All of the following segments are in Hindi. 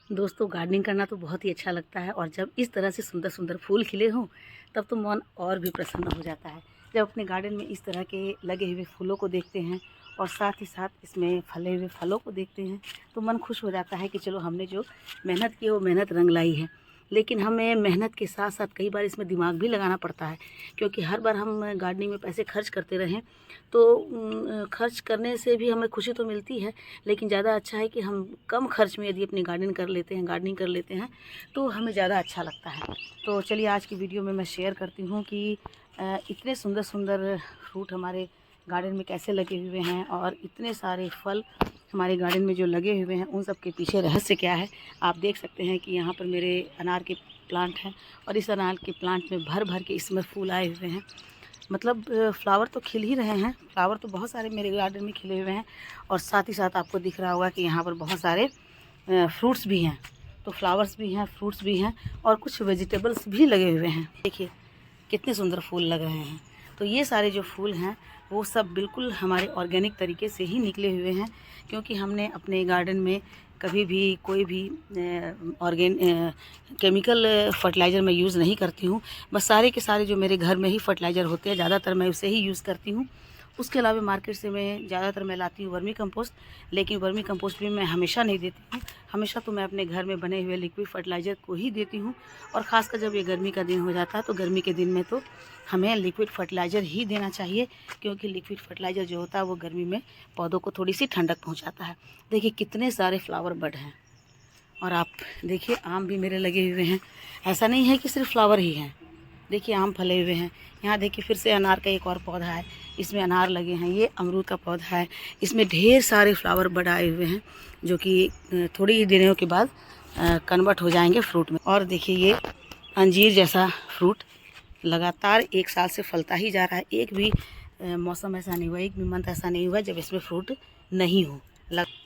दोस्तों गार्डनिंग करना तो बहुत ही अच्छा लगता है, और जब इस तरह से सुंदर सुंदर फूल खिले हों तब तो मन और भी प्रसन्न हो जाता है। जब अपने गार्डन में इस तरह के लगे हुए फूलों को देखते हैं और साथ ही साथ इसमें फले हुए फलों को देखते हैं तो मन खुश हो जाता है कि चलो हमने जो मेहनत की है वो मेहनत रंग लाई है। लेकिन हमें मेहनत के साथ साथ कई बार इसमें दिमाग भी लगाना पड़ता है, क्योंकि हर बार हम गार्डनिंग में पैसे खर्च करते रहें तो खर्च करने से भी हमें खुशी तो मिलती है, लेकिन ज़्यादा अच्छा है कि हम कम खर्च में यदि अपनी गार्डनिंग कर लेते हैं तो हमें ज़्यादा अच्छा लगता है। तो चलिए आज की वीडियो में मैं शेयर करती हूँ कि इतने सुंदर सुंदर फ्रूट हमारे गार्डन में कैसे लगे हुए हैं, और इतने सारे फल हमारे गार्डन में जो लगे हुए हैं उन सब के पीछे रहस्य क्या है। आप देख सकते हैं कि यहाँ पर मेरे अनार के प्लांट हैं, और इस अनार के प्लांट में भर भर के इसमें फूल आए हुए हैं। मतलब फ्लावर तो खिल ही रहे हैं, फ्लावर तो बहुत सारे मेरे गार्डन में खिले हुए हैं, और साथ ही साथ आपको दिख रहा होगा कि यहाँ पर बहुत सारे फ्रूट्स भी हैं। तो फ्लावर्स भी हैं, फ्रूट्स भी हैं, और कुछ वेजिटेबल्स भी लगे हुए हैं। देखिए कितने सुंदर फूल लग रहे हैं। तो ये सारे जो फूल हैं वो सब बिल्कुल हमारे ऑर्गेनिक तरीके से ही निकले हुए हैं, क्योंकि हमने अपने गार्डन में कभी भी कोई भी केमिकल फर्टिलाइज़र मैं यूज़ नहीं करती हूँ। बस सारे के सारे जो मेरे घर में ही फर्टिलाइज़र होते हैं ज़्यादातर मैं उसे ही यूज़ करती हूँ। उसके अलावा मार्केट से मैं ज़्यादातर मैं लाती हूँ वर्मी कंपोस्ट, लेकिन वर्मी कंपोस्ट भी मैं हमेशा नहीं देती हूँ। हमेशा तो मैं अपने घर में बने हुए लिक्विड फर्टिलाइज़र को ही देती हूँ। और ख़ासकर जब ये गर्मी का दिन हो जाता है तो गर्मी के दिन में तो हमें लिक्विड फर्टिलाइज़र ही देना चाहिए, क्योंकि लिक्विड फर्टिलाइज़र जो होता है वो गर्मी में पौधों को थोड़ी सी ठंडक पहुँचाता है। देखिए कितने सारे फ्लावर बड हैं, और आप देखिए आम भी मेरे लगे हुए हैं। ऐसा नहीं है कि सिर्फ फ्लावर ही हैं, देखिए आम फले हुए हैं। यहाँ देखिए फिर से अनार का एक और पौधा है, इसमें अनार लगे हैं। ये अमरूद का पौधा है, इसमें ढेर सारे फ्लावर बड आए हुए हैं, जो कि थोड़ी ही दिनों के बाद कन्वर्ट हो जाएंगे फ्रूट में। और देखिए ये अंजीर जैसा फ्रूट लगातार 1 साल से फलता ही जा रहा है। एक भी मौसम ऐसा नहीं हुआ, एक भी मंथ ऐसा नहीं हुआ जब इसमें फ्रूट नहीं हो।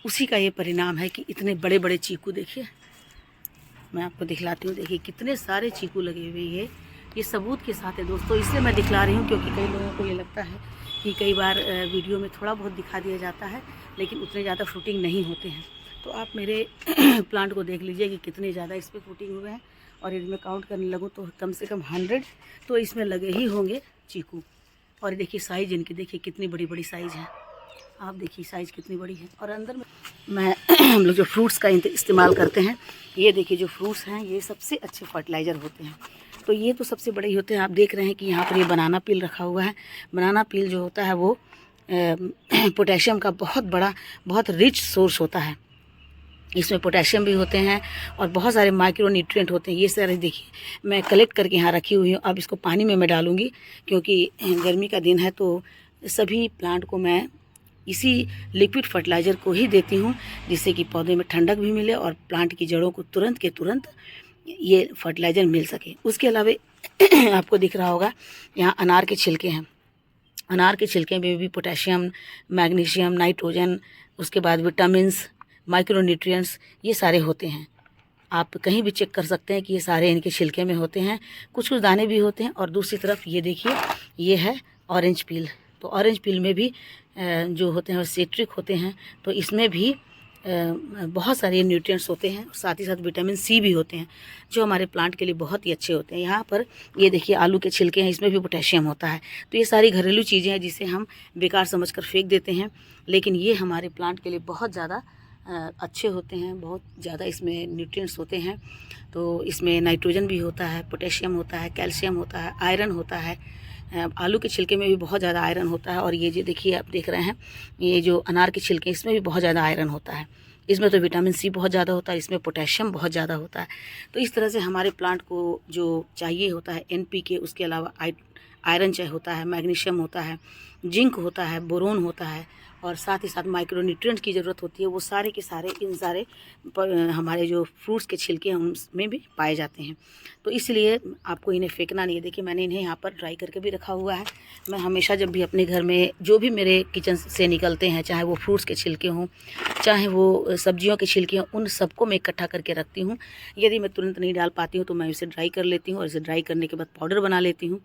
उसी का ये परिणाम है कि इतने बड़े बड़े चीकू देखिए, मैं आपको दिखलाती हूँ। देखिए कितने सारे चीकू लगे हुए हैं, ये सबूत के साथ है दोस्तों। इसलिए मैं दिखला रही हूँ क्योंकि कई लोगों को ये लगता है कि कई बार वीडियो में थोड़ा बहुत दिखा दिया जाता है, लेकिन उतने ज़्यादा फ्रूटिंग नहीं होते हैं। तो आप मेरे प्लांट को देख लीजिए कि कितने ज़्यादा इस पर फ्रूटिंग हुए हैं, और यदि मैं काउंट करने लगूँ तो कम से कम 100 तो इसमें लगे ही होंगे चीकू। और देखिए साइज़ इनकी, देखिए कितनी बड़ी बड़ी साइज़ है। आप देखिए साइज़ कितनी बड़ी है। और अंदर में मैं हम लोग जो फ्रूट्स का इस्तेमाल करते हैं, ये देखिए जो फ्रूट्स हैं ये सबसे अच्छे फर्टिलाइज़र होते हैं। तो ये तो सबसे बड़े ही होते हैं। आप देख रहे हैं कि यहाँ पर ये बनाना पील रखा हुआ है। बनाना पील जो होता है वो पोटेशियम का बहुत रिच सोर्स होता है। इसमें पोटेशियम भी होते हैं और बहुत सारे माइक्रो न्यूट्रिएंट होते हैं। ये सारे देखिए मैं कलेक्ट करके यहाँ रखी हुई हूँ। अब इसको पानी में मैं डालूँगी, क्योंकि गर्मी का दिन है तो सभी प्लांट को मैं इसी लिक्विड फर्टिलाइज़र को ही देती हूँ, जिससे कि पौधे में ठंडक भी मिले और प्लांट की जड़ों को तुरंत के तुरंत ये फर्टिलाइज़र मिल सके। उसके अलावा आपको दिख रहा होगा यहाँ अनार के छिलके हैं। अनार के छिलके में भी पोटेशियम, मैग्नीशियम, नाइट्रोजन, उसके बाद विटामिन्स, माइक्रोन्यूट्रिएंट्स ये सारे होते हैं। आप कहीं भी चेक कर सकते हैं कि ये सारे इनके छिलके में होते हैं। कुछ कुछ दाने भी होते हैं। और दूसरी तरफ ये देखिए ये है ऑरेंज पील। तो ऑरेंज पील में भी जो होते हैं सिट्रिक होते हैं, तो इसमें भी बहुत सारे न्यूट्रिएंट्स होते हैं। साथ ही साथ विटामिन सी भी होते हैं, जो हमारे प्लांट के लिए बहुत ही अच्छे होते हैं। यहाँ पर ये देखिए आलू के छिलके हैं, इसमें भी पोटेशियम होता है। तो ये सारी घरेलू चीज़ें हैं जिसे हम बेकार समझकर फेंक देते हैं, लेकिन ये हमारे प्लांट के लिए बहुत ज़्यादा अच्छे होते हैं। बहुत ज़्यादा इसमें न्यूट्रिएंट्स होते हैं। तो इसमें नाइट्रोजन भी होता है, पोटेशियम होता है, कैल्शियम होता है, आयरन होता है। आलू के छिलके में भी बहुत ज़्यादा आयरन होता है। और ये जो देखिए आप देख रहे हैं ये जो अनार के छिलके, इसमें भी बहुत ज़्यादा आयरन होता है। इसमें तो विटामिन सी बहुत ज़्यादा होता है, इसमें पोटेशियम बहुत ज़्यादा होता है। तो इस तरह से हमारे प्लांट को जो चाहिए होता है NPK, उसके अलावा आयरन चाहिए होता है, मैग्नीशियम होता है, जिंक होता है, बोरोन होता है, और साथ ही साथ माइक्रोन्यूट्रिएंट की ज़रूरत होती है। वो सारे के सारे इन सारे हमारे जो फ्रूट्स के छिलके हैं उनमें भी पाए जाते हैं। तो इसलिए आपको इन्हें फेंकना नहीं है। देखिए मैंने इन्हें यहाँ पर ड्राई करके भी रखा हुआ है। मैं हमेशा जब भी अपने घर में जो भी मेरे किचन से निकलते हैं, चाहे वो फ्रूट्स के छिलके हों, चाहे वो सब्जियों के छिलके हों, उन सबको मैं इकट्ठा करके रखती हूँ। यदि मैं तुरंत नहीं डाल पाती हूँ तो मैं इसे ड्राई कर लेती हूँ, और इसे ड्राई करने के बाद पाउडर बना लेती हूँ।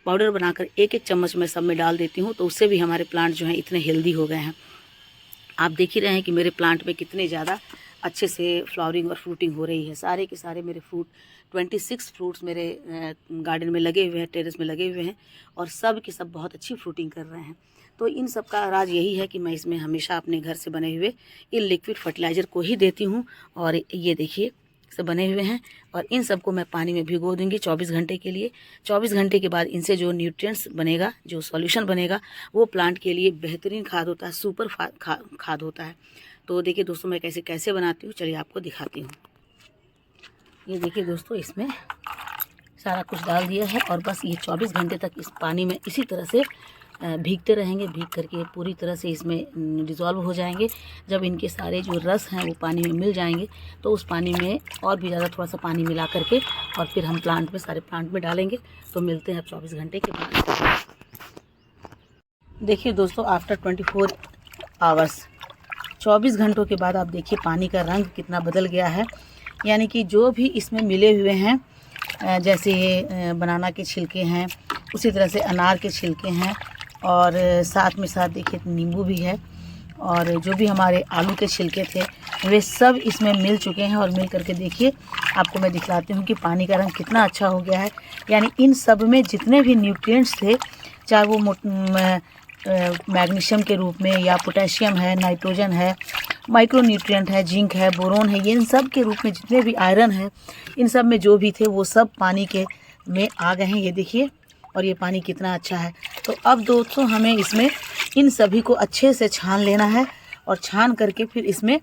पाउडर बनाकर एक एक चम्मच मैं सब में डाल देती हूँ। तो उससे भी हमारे प्लांट जो हैं इतने हेल्दी हो गए हैं। आप देख ही रहे हैं कि मेरे प्लांट में कितने ज़्यादा अच्छे से फ्लावरिंग और फ्रूटिंग हो रही है। सारे के सारे मेरे फ्रूट 26 फ्रूट्स मेरे गार्डन में लगे हुए हैं, टेरेस में लगे हुए हैं, और सब के सब बहुत अच्छी फ्रूटिंग कर रहे हैं। तो इन सब का राज यही है कि मैं इसमें हमेशा अपने घर से बने हुए ये लिक्विड फर्टिलाइज़र को ही देती हूँ। और ये देखिए सब बने हुए हैं, और इन सबको मैं पानी में भिगो दूंगी 24 घंटे के लिए। 24 घंटे के बाद इनसे जो न्यूट्रिएंट्स बनेगा, जो सॉल्यूशन बनेगा, वो प्लांट के लिए बेहतरीन खाद होता है, सुपर खाद होता है। तो देखिए दोस्तों, मैं कैसे कैसे बनाती हूँ, चलिए आपको दिखाती हूँ। ये देखिए दोस्तों, इसमें सारा कुछ डाल दिया है, और बस ये 24 घंटे तक इस पानी में इसी तरह से भीगते रहेंगे। भीग करके पूरी तरह से इसमें डिज़ोल्व हो जाएंगे। जब इनके सारे जो रस हैं वो पानी में मिल जाएंगे, तो उस पानी में और भी ज़्यादा थोड़ा सा पानी मिला करके और फिर हम प्लांट में, सारे प्लांट में डालेंगे। तो मिलते हैं अब 24 घंटे के बाद। देखिए दोस्तों, आफ्टर 24 आवर्स, 24 घंटों के बाद आप देखिए पानी का रंग कितना बदल गया है। यानी कि जो भी इसमें मिले हुए हैं, जैसे बनाना के छिलके हैं, उसी तरह से अनार के छिलके हैं, और साथ में साथ देखिए नींबू भी है, और जो भी हमारे आलू के छिलके थे वे सब इसमें मिल चुके हैं। और मिल करके देखिए, आपको मैं दिखलाती हूँ कि पानी का रंग कितना अच्छा हो गया है। यानी इन सब में जितने भी न्यूट्रिएंट्स थे, चाहे वो मैग्नीशियम के रूप में, या पोटेशियम है, नाइट्रोजन है, माइक्रो न्यूट्रिएंट है, जिंक है, बोरोन है, ये इन सब के रूप में जितने भी आयरन है, इन सब में जो भी थे वो सब पानी के में आ गए हैं। ये देखिए, और ये पानी कितना अच्छा है। तो अब दोस्तों, हमें इसमें इन सभी को अच्छे से छान लेना है, और छान करके फिर इसमें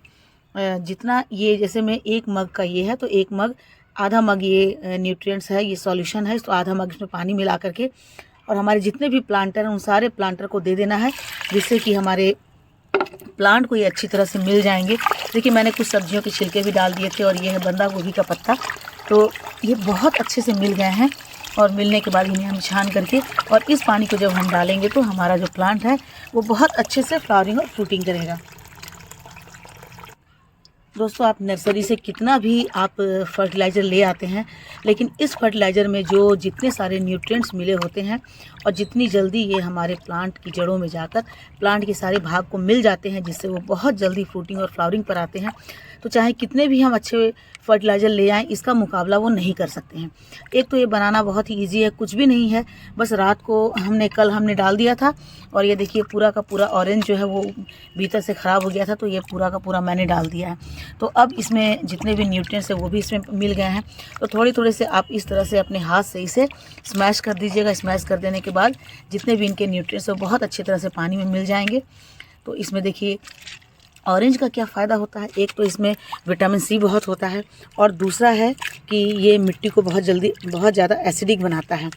जितना ये, जैसे मैं 1 मग का ये है, तो 1 मग, आधा मग ये न्यूट्रिएंट्स है, ये सॉल्यूशन है, तो आधा मग इसमें पानी मिला करके, और हमारे जितने भी प्लांटर हैं उन सारे प्लांटर को दे देना है, जिससे कि हमारे प्लांट को ये अच्छी तरह से मिल जाएंगे। देखिए, मैंने कुछ सब्जियों के छिलके भी डाल दिए थे, और ये है बंदा गोभी का पत्ता। तो ये बहुत अच्छे से मिल गए हैं, और मिलने के बाद इन्हें हम छान करके, और इस पानी को जब हम डालेंगे तो हमारा जो प्लांट है वो बहुत अच्छे से फ्लावरिंग और फ्रूटिंग करेगा। दोस्तों, आप नर्सरी से कितना भी आप फर्टिलाइज़र ले आते हैं, लेकिन इस फर्टिलाइज़र में जो जितने सारे न्यूट्रिएंट्स मिले होते हैं, और जितनी जल्दी ये हमारे प्लांट की जड़ों में जाकर प्लांट के सारे भाग को मिल जाते हैं, जिससे वो बहुत जल्दी फ्रूटिंग और फ्लावरिंग पर आते हैं, तो चाहे कितने भी हम अच्छे फर्टिलाइज़र ले आएँ, इसका मुकाबला वो नहीं कर सकते हैं। एक तो ये बनाना बहुत ही ईजी है, कुछ भी नहीं है, बस रात को कल हमने डाल दिया था, और ये देखिए पूरा का पूरा ऑरेंज जो है वो भीतर से ख़राब हो गया था, तो ये पूरा का पूरा मैंने डाल दिया है। तो अब इसमें जितने भी न्यूट्रिएंट्स हैं वो भी इसमें मिल गए हैं। तो थोड़े थोड़े से आप इस तरह से अपने हाथ से इसे स्मैश कर दीजिएगा। स्मैश कर देने के बाद जितने भी इनके न्यूट्रिएंट्स हैं बहुत अच्छी तरह से पानी में मिल जाएंगे। तो इसमें देखिए ऑरेंज का क्या फ़ायदा होता है, एक तो इसमें विटामिन सी बहुत होता है, और दूसरा है कि ये मिट्टी को बहुत ज़्यादा एसिडिक बनाता है।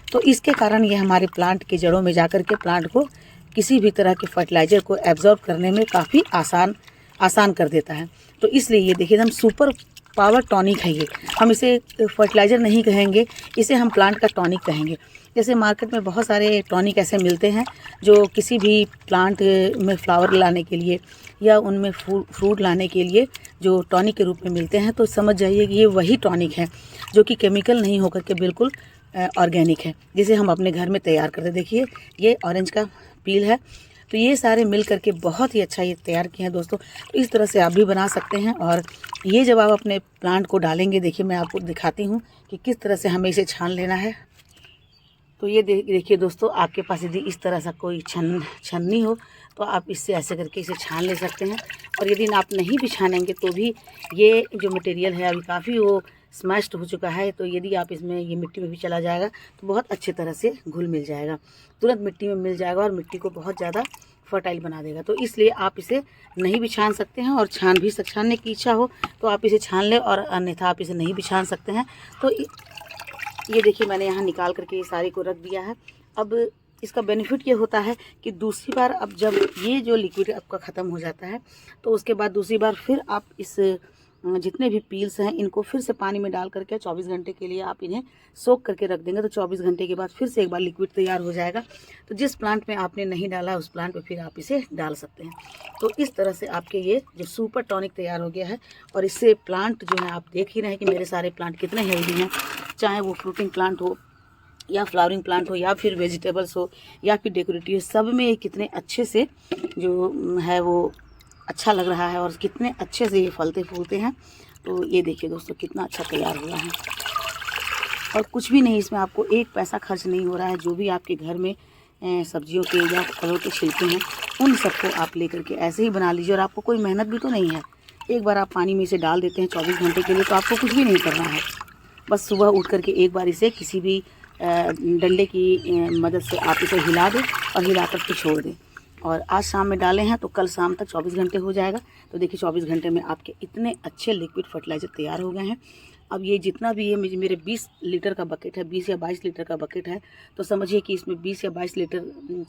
तो इसके कारण ये हमारे प्लांट की जड़ों में जाकर के प्लांट को किसी भी तरह के फर्टिलाइज़र को एब्जॉर्ब करने में काफ़ी आसान कर देता है। तो इसलिए ये देखिए, हम सुपर पावर टॉनिक है ये। हम इसे फर्टिलाइज़र नहीं कहेंगे, इसे हम प्लांट का टॉनिक कहेंगे। जैसे मार्केट में बहुत सारे टॉनिक ऐसे मिलते हैं जो किसी भी प्लांट में फ्लावर लाने के लिए या उनमें फ्रूट लाने के लिए जो टॉनिक के रूप में मिलते हैं, तो समझ जाइए कि ये वही टॉनिक है जो कि केमिकल नहीं होकर के बिल्कुल ऑर्गेनिक है, जिसे हम अपने घर में तैयार करते। देखिए, ये ऑरेंज का पील है, तो ये सारे मिल करके बहुत ही अच्छा ये तैयार किए हैं दोस्तों। तो इस तरह से आप भी बना सकते हैं, और ये जब आप अपने प्लांट को डालेंगे, देखिए मैं आपको दिखाती हूँ कि किस तरह से हमें इसे छान लेना है। तो ये देखिए दोस्तों, आपके पास यदि इस तरह सा कोई छन्नी हो तो आप इससे ऐसे करके इसे छान ले सकते हैं। और यदि आप नहीं भी छानेंगे तो भी ये जो मटेरियल है अभी काफ़ी वो स्मैश्ड हो चुका है, तो यदि आप इसमें ये मिट्टी में भी चला जाएगा तो बहुत अच्छी तरह से घुल मिल जाएगा, तुरंत मिट्टी में मिल जाएगा और मिट्टी को बहुत ज़्यादा फर्टाइल बना देगा। तो इसलिए आप इसे नहीं भी छान सकते हैं, और छानने की इच्छा हो तो आप इसे छान लें, और अन्यथा आप इसे नहीं भी छान सकते हैं। तो ये देखिए, मैंने यहाँ निकाल करके ये सारे को रख दिया है। अब इसका बेनिफिट ये होता है कि दूसरी बार अब जब ये जो लिक्विड आपका ख़त्म हो जाता है, तो उसके बाद दूसरी बार फिर आप इस जितने भी पील्स हैं इनको फिर से पानी में डाल करके 24 घंटे के लिए आप इन्हें सोक करके रख देंगे। तो 24 घंटे के बाद फिर से एक बार लिक्विड तैयार हो जाएगा। तो जिस प्लांट में आपने नहीं डाला उस प्लांट पे फिर आप इसे डाल सकते हैं। तो इस तरह से आपके ये जो सुपर टॉनिक तैयार हो गया है, और इससे प्लांट जो है आप देख ही रहे हैं कि मेरे सारे प्लांट कितने हेल्दी हैं, चाहे वो फ्रूटिंग प्लांट हो या फ्लावरिंग प्लांट हो या फिर वेजिटेबल्स हो या फिर डेकोरेटिव, सब में ये कितने अच्छे से जो है वो अच्छा लग रहा है और कितने अच्छे से ये फलते फूलते हैं। तो ये देखिए दोस्तों कितना अच्छा तैयार हुआ है और कुछ भी नहीं, इसमें आपको एक पैसा खर्च नहीं हो रहा है। जो भी आपके घर में सब्जियों के या फलों के छिलके हैं उन सबको आप लेकर के ऐसे ही बना लीजिए और आपको कोई मेहनत भी तो नहीं है। एक बार आप पानी में इसे डाल देते हैं 24 घंटे के लिए, तो आपको कुछ भी नहीं करना है। बस सुबह उठ करके एक बार इसे किसी भी डंडे की मदद से आप इसे हिला दें और हिला कर के छोड़ दें। और आज शाम में डाले हैं तो कल शाम तक 24 घंटे हो जाएगा। तो देखिए 24 घंटे में आपके इतने अच्छे लिक्विड फर्टिलाइज़र तैयार हो गए हैं। अब ये जितना भी ये मेरे 20 लीटर का बकेट है, 20 या 22 लीटर का बकेट है, तो समझिए कि इसमें 20 या 22 लीटर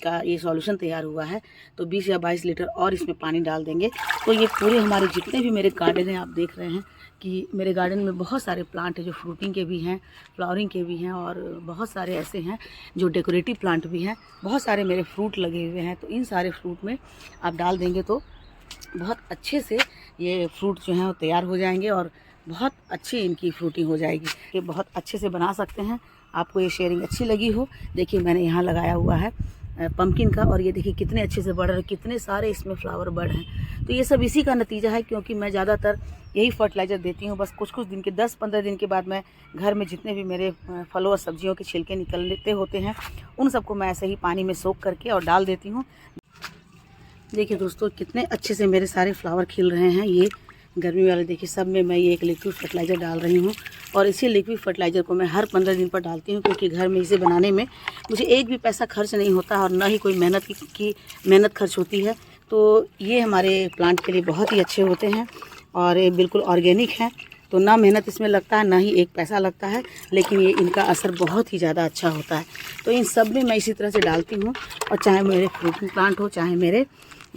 का ये सॉल्यूशन तैयार हुआ है। तो 20 या 22 लीटर और इसमें पानी डाल देंगे तो ये पूरे हमारे जितने भी मेरे गार्डन हैं, आप देख रहे हैं कि मेरे गार्डन में बहुत सारे प्लांट हैं जो फ्रूटिंग के भी हैं, फ्लावरिंग के भी हैं और बहुत सारे ऐसे हैं जो डेकोरेटिव प्लांट भी हैं। बहुत सारे मेरे फ्रूट लगे हुए हैं, तो इन सारे फ्रूट में आप डाल देंगे तो बहुत अच्छे से ये फ्रूट जो हैं वो तैयार हो जाएंगे और बहुत अच्छी इनकी फ्रूटिंग हो जाएगी। ये बहुत अच्छे से बना सकते हैं। आपको ये शेयरिंग अच्छी लगी हो, देखिए मैंने यहाँ लगाया हुआ है पम्पकिन का और ये देखिए कितने अच्छे से बढ़ रहे, कितने सारे इसमें फ्लावर बड़ हैं। तो ये सब इसी का नतीजा है, क्योंकि मैं ज़्यादातर यही फर्टिलाइज़र देती हूँ। बस कुछ दिन के 10-15 दिन के बाद मैं घर में जितने भी मेरे फलों और सब्जियों के छिलके निकलते होते हैं उन सबको मैं ऐसे ही पानी में सोख करके और डाल देती हूँ। देखिए दोस्तों कितने अच्छे से मेरे सारे फ्लावर खिल रहे हैं। ये गर्मी वाले देखिए सब में मैं ये एक लिक्विड फर्टिलाइज़र डाल रही हूँ और इसी लिक्विड फर्टिलाइज़र को मैं हर 15 दिन पर डालती हूँ, क्योंकि घर में इसे बनाने में मुझे एक भी पैसा खर्च नहीं होता और ना ही कोई मेहनत खर्च होती है। तो ये हमारे प्लांट के लिए बहुत ही अच्छे होते हैं और ये बिल्कुल ऑर्गेनिक हैं। तो ना मेहनत इसमें लगता है, ना ही एक पैसा लगता है, लेकिन ये इनका असर बहुत ही ज़्यादा अच्छा होता है। तो इन सब में मैं इसी तरह से डालती हूँ और चाहे मेरे फ्रूटिंग प्लांट हो, चाहे मेरे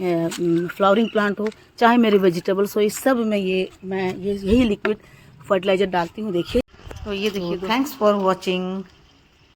फ्लावरिंग प्लांट हो, चाहे मेरे वेजिटेबल्स हो, इस सब में यही लिक्विड फर्टिलाइज़र डालती हूँ। देखिए तो ये देखिए। Thanks for watching.